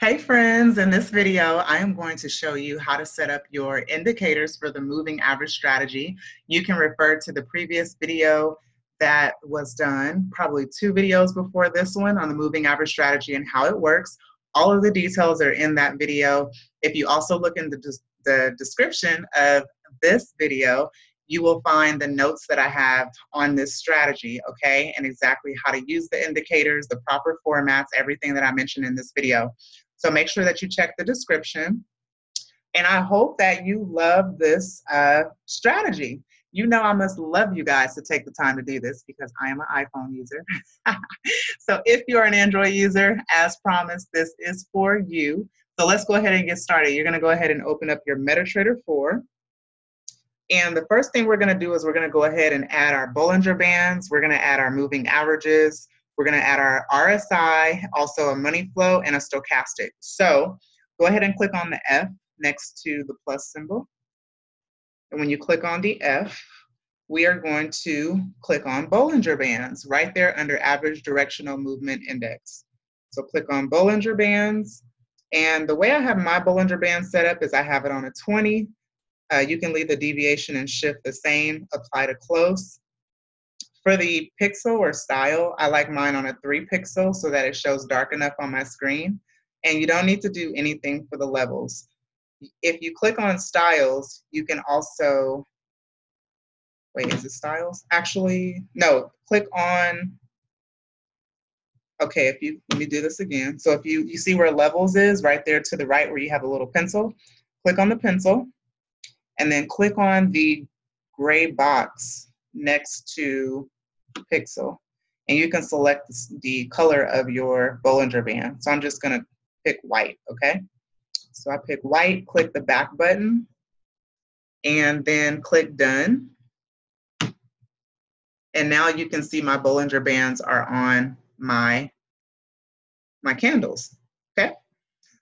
Hey friends, in this video, I am going to show you how to set up your indicators for the moving average strategy. You can refer to the previous video that was done, probably 2 videos before this one, on the moving average strategy and how it works. All of the details are in that video. If you also look in the description of this video, you will find the notes that I have on this strategy, okay, and exactly how to use the indicators, the proper formats, everything that I mentioned in this video. So make sure that you check the description. And I hope that you love this strategy. You know I must love you guys to take the time to do this because I am an iPhone user. So if you're an Android user, as promised, this is for you. So let's go ahead and get started. You're going to go ahead and open up your MetaTrader 4. And the first thing we're going to do is we're going to go ahead and add our Bollinger Bands. We're going to add our moving averages. We're going to add our RSI, also a money flow, and a stochastic. So go ahead and click on the F next to the plus symbol. And when you click on the F, we are going to click on Bollinger Bands right there under Average Directional Movement Index. So click on Bollinger Bands. And the way I have my Bollinger Band set up is I have it on a 20. You can leave the deviation and shift the same, apply to close. For the pixel or style, I like mine on a 3 pixel so that it shows dark enough on my screen. And you don't need to do anything for the levels. If you click on styles, you can also, wait, is it styles? Actually, no, click on, okay, let me do this again. So if you see where levels is, right there to the right where you have a little pencil, click on the pencil. And then click on the gray box next to pixel. And you can select the color of your Bollinger Band. So I'm just going to pick white, okay? So I pick white, click the back button, and then click done. And now you can see my Bollinger Bands are on my candles, okay?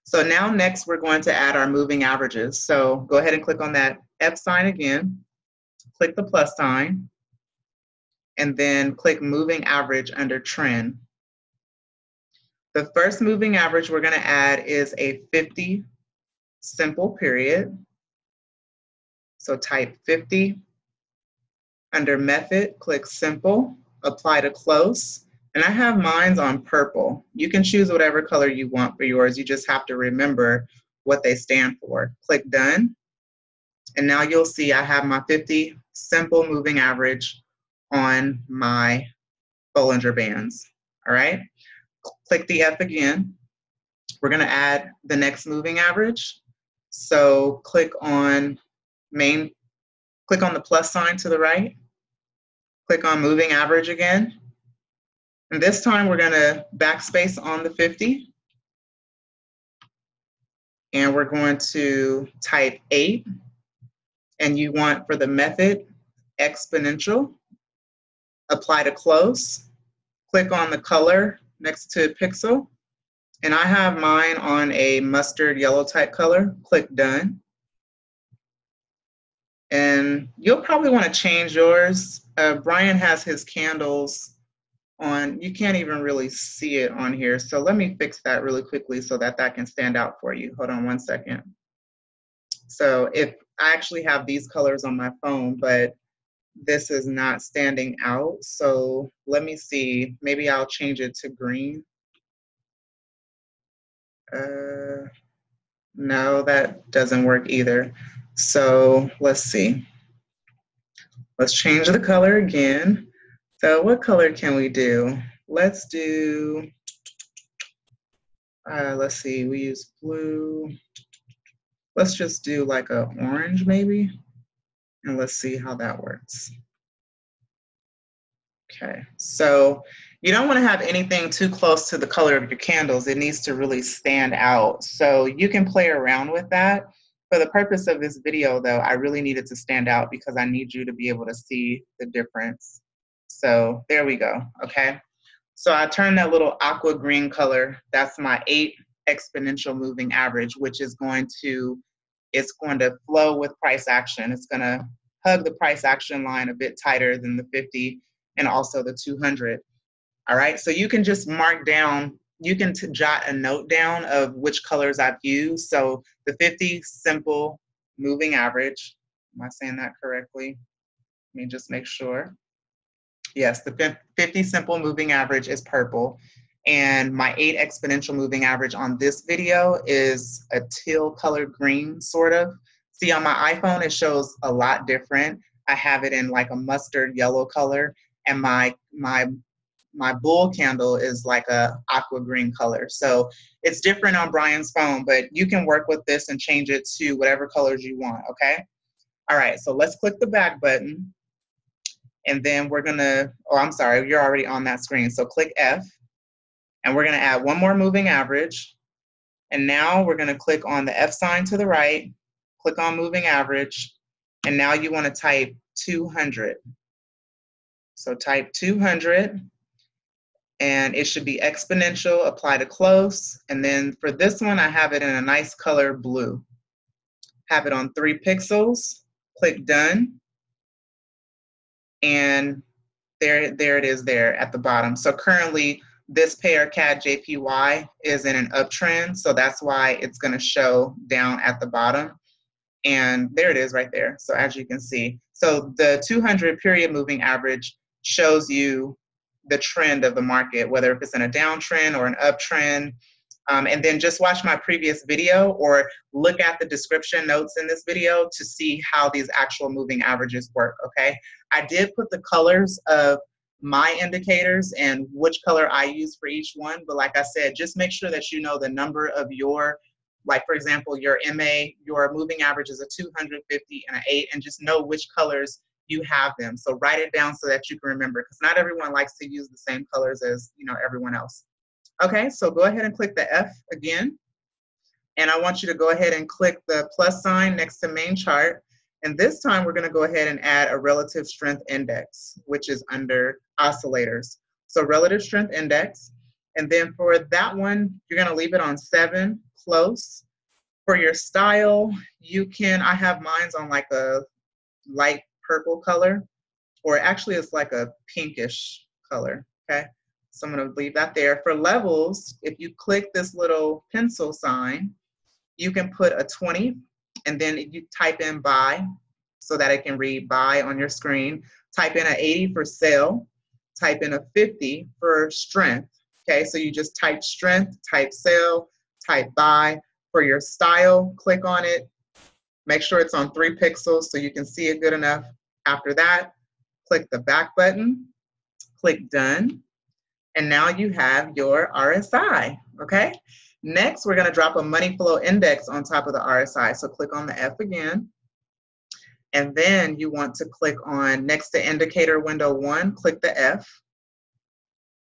So now next we're going to add our moving averages. So go ahead and click on that F sign again, click the plus sign, and then click moving average under trend. The first moving average we're going to add is a 50 simple period. So type 50. Under method, click simple, apply to close. And I have mine on purple. You can choose whatever color you want for yours. You just have to remember what they stand for. Click done. And now you'll see I have my 50 simple moving average on my Bollinger Bands. All right. Click the F again. We're going to add the next moving average. So click on the plus sign to the right. Click on moving average again. And this time we're going to backspace on the 50. And we're going to type 8. And you want for the method exponential. Apply to close. Click on the color next to pixel. And I have mine on a mustard yellow type color. Click done. And you'll probably want to change yours. Brian has his candles on, you can't even really see it on here. So let me fix that really quickly so that can stand out for you. Hold on one second. So if I actually have these colors on my phone, but this is not standing out. So let me see, maybe I'll change it to green. No, that doesn't work either. So let's see. Let's change the color again. So what color can we do? Let's do, let's see, we use blue. Let's just do like a orange maybe. And let's see how that works. Okay, so you don't want to have anything too close to the color of your candles. It needs to really stand out. So you can play around with that. For the purpose of this video though, I really need it to stand out because I need you to be able to see the difference. So there we go, okay? So I turned that little aqua green color. That's my 8 exponential moving average, which is going to, it's going to flow with price action. It's going to hug the price action line a bit tighter than the 50 and also the 200. All right, so you can just mark down you can jot a note down of which colors I've used. So the 50 simple moving average, am I saying that correctly? Let me just make sure. Yes, the 50 simple moving average is purple. And my 8 exponential moving average on this video is a teal colored green, sort of. See, on my iPhone, it shows a lot different. I have it in like a mustard yellow color, and my bull candle is like a aqua green color. So it's different on Brian's phone, but you can work with this and change it to whatever colors you want, okay? All right, so let's click the back button. And then we're gonna, oh, I'm sorry, you're already on that screen. So click F, and we're gonna add one more moving average. And now we're gonna click on the F sign to the right, click on moving average, and now you wanna type 200. So type 200, and it should be exponential, apply to close. And then for this one, I have it in a nice color blue. Have it on 3 pixels, click done. And there it is there at the bottom. So currently this pair CAD JPY is in an uptrend, so that's why it's gonna show down at the bottom. And there it is right there. So as you can see, so the 200 period moving average shows you the trend of the market, whether if it's in a downtrend or an uptrend. And then just watch my previous video or look at the description notes in this video to see how these actual moving averages work, okay? I did put the colors of my indicators and which color I use for each one, but like I said, just make sure that you know the number of your, like for example, your MA, your moving average is a 250 and an 8, and just know which colors you have them. So write it down so that you can remember, because not everyone likes to use the same colors as, you know, everyone else. Okay, so go ahead and click the F again. And I want you to go ahead and click the plus sign next to main chart. And this time we're gonna go ahead and add a relative strength index, which is under oscillators. So relative strength index. And then for that one, you're gonna leave it on 7, close. For your style, you can, I have mine's on like a light purple color, or actually it's like a pinkish color, okay? So I'm gonna leave that there. For levels, if you click this little pencil sign, you can put a 20, and then you type in buy so that it can read buy on your screen. Type in an 80 for sell, type in a 50 for strength, okay? So you just type strength, type sell, type buy. For your style, click on it. Make sure it's on 3 pixels so you can see it good enough. After that, click the back button, click done. And now you have your RSI, okay? Next, we're gonna drop a money flow index on top of the RSI. So click on the F again. And then you want to click on next to indicator window 1, click the F.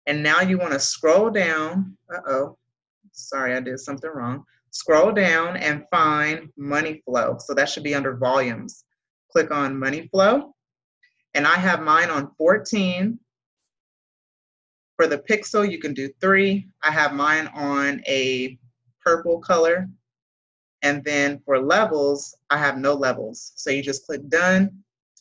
And now you wanna scroll down, sorry, I did something wrong. Scroll down and find money flow. So that should be under volumes. Click on money flow. And I have mine on 14. For the pixel, you can do 3. I have mine on a purple color. And then for levels, I have no levels. So you just click done,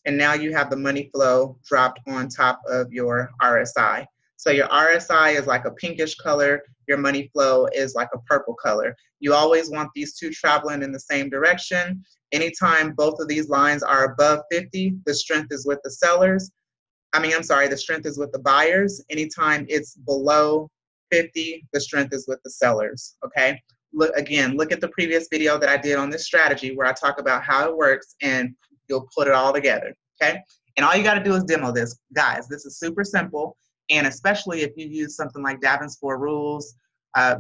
and now you have the money flow dropped on top of your RSI. So your RSI is like a pinkish color, your money flow is like a purple color. You always want these two traveling in the same direction. Anytime both of these lines are above 50, the strength is with the sellers. The strength is with the buyers. Anytime it's below 50, the strength is with the sellers, okay? Look at the previous video that I did on this strategy where I talk about how it works, and you'll put it all together, okay? And all you gotta do is demo this. Guys, this is super simple, and especially if you use something like Davin's 4 rules, I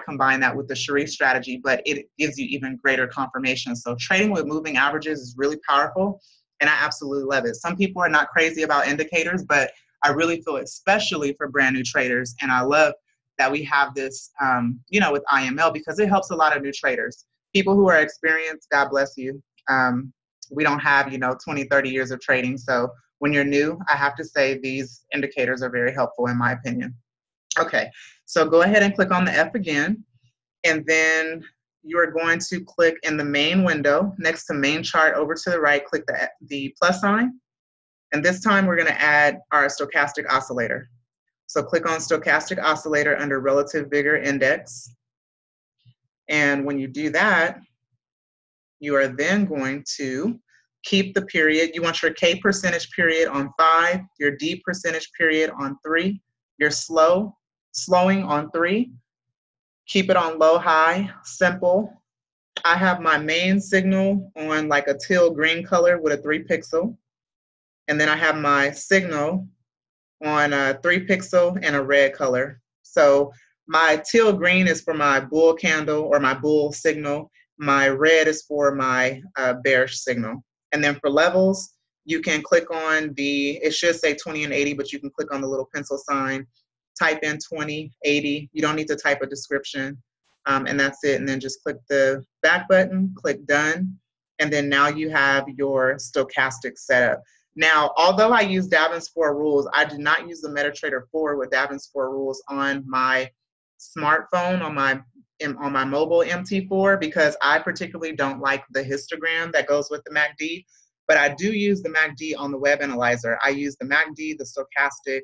combine that with the Cherie strategy, but it gives you even greater confirmation. So trading with moving averages is really powerful, and I absolutely love it. Some people are not crazy about indicators, but I really feel especially for brand new traders, and I love that we have this, with IML, because it helps a lot of new traders. People who are experienced, God bless you. We don't have, 20, 30 years of trading. So when you're new, I have to say these indicators are very helpful in my opinion. Okay, so go ahead and click on the F again, and then you are going to click in the main window next to main chart over to the right, click the plus sign. And this time we're gonna add our stochastic oscillator. So click on Stochastic Oscillator under Relative Vigor Index. And when you do that, you are then going to keep the period. You want your K percentage period on 5, your D percentage period on 3, your slowing on 3. Keep it on low, high, simple. I have my main signal on like a teal green color with a 3 pixel. And then I have my signal on a 3 pixel and a red color. So my teal green is for my bull candle or my bull signal. My red is for my bearish signal. And then for levels, you can click on it should say 20 and 80, but you can click on the little pencil sign, type in 20, 80. You don't need to type a description. And that's it. And then just click the back button, click done. And then now you have your stochastic setup. Now, although I use Davin's 4 rules, I did not use the MetaTrader 4 with Davin's 4 rules on my smartphone, on my mobile MT4, because I particularly don't like the histogram that goes with the MACD. But I do use the MACD on the web analyzer. I use the MACD, the stochastic,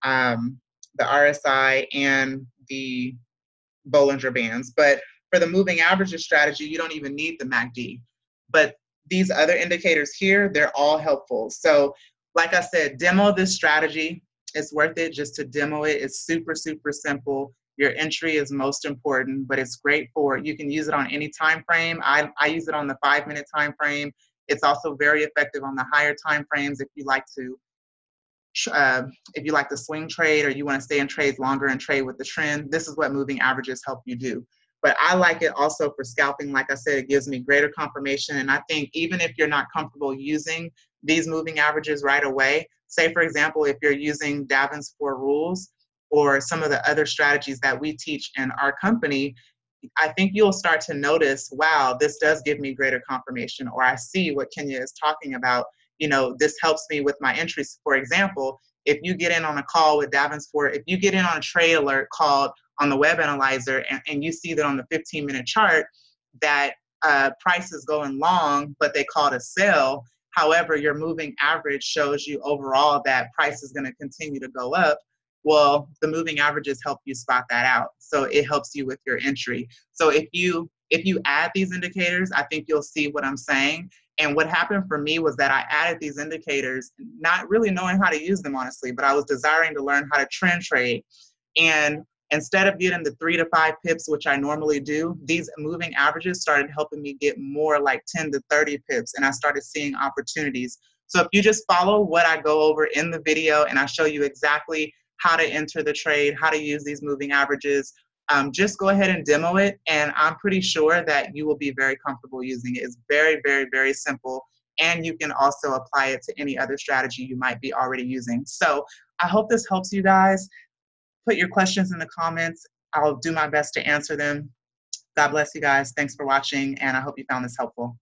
the RSI, and the Bollinger Bands. But for the moving averages strategy, you don't even need the MACD. But these other indicators here, they're all helpful. So like I said, demo this strategy. It's worth it just to demo it. It's super, super simple. Your entry is most important, but it's great you can use it on any time frame. I use it on the 5-minute time frame. It's also very effective on the higher time frames if you like to swing trade or you want to stay in trades longer and trade with the trend. This is what moving averages help you do. But I like it also for scalping. Like I said, it gives me greater confirmation. And I think even if you're not comfortable using these moving averages right away, say for example, if you're using Davin's 4 rules or some of the other strategies that we teach in our company, I think you'll start to notice, wow, this does give me greater confirmation, or I see what Kenya is talking about. You know, this helps me with my entries. For example, if you get in on a call with Davin's 4, if you get in on a trade alert called on the web analyzer and you see that on the 15-minute chart that price is going long, but they called a sell. However, your moving average shows you overall that price is going to continue to go up. Well, the moving averages help you spot that out. So it helps you with your entry. So if you add these indicators, I think you'll see what I'm saying. And what happened for me was that I added these indicators, not really knowing how to use them, honestly, but I was desiring to learn how to trend trade. And instead of getting the 3 to 5 pips, which I normally do, these moving averages started helping me get more like 10 to 30 pips, and I started seeing opportunities. So if you just follow what I go over in the video and I show you exactly how to enter the trade, how to use these moving averages, just go ahead and demo it, and I'm pretty sure that you will be very comfortable using it. It's very, very, very simple, and you can also apply it to any other strategy you might be already using. So I hope this helps you guys. Put your questions in the comments. I'll do my best to answer them. God bless you guys. Thanks for watching, and I hope you found this helpful.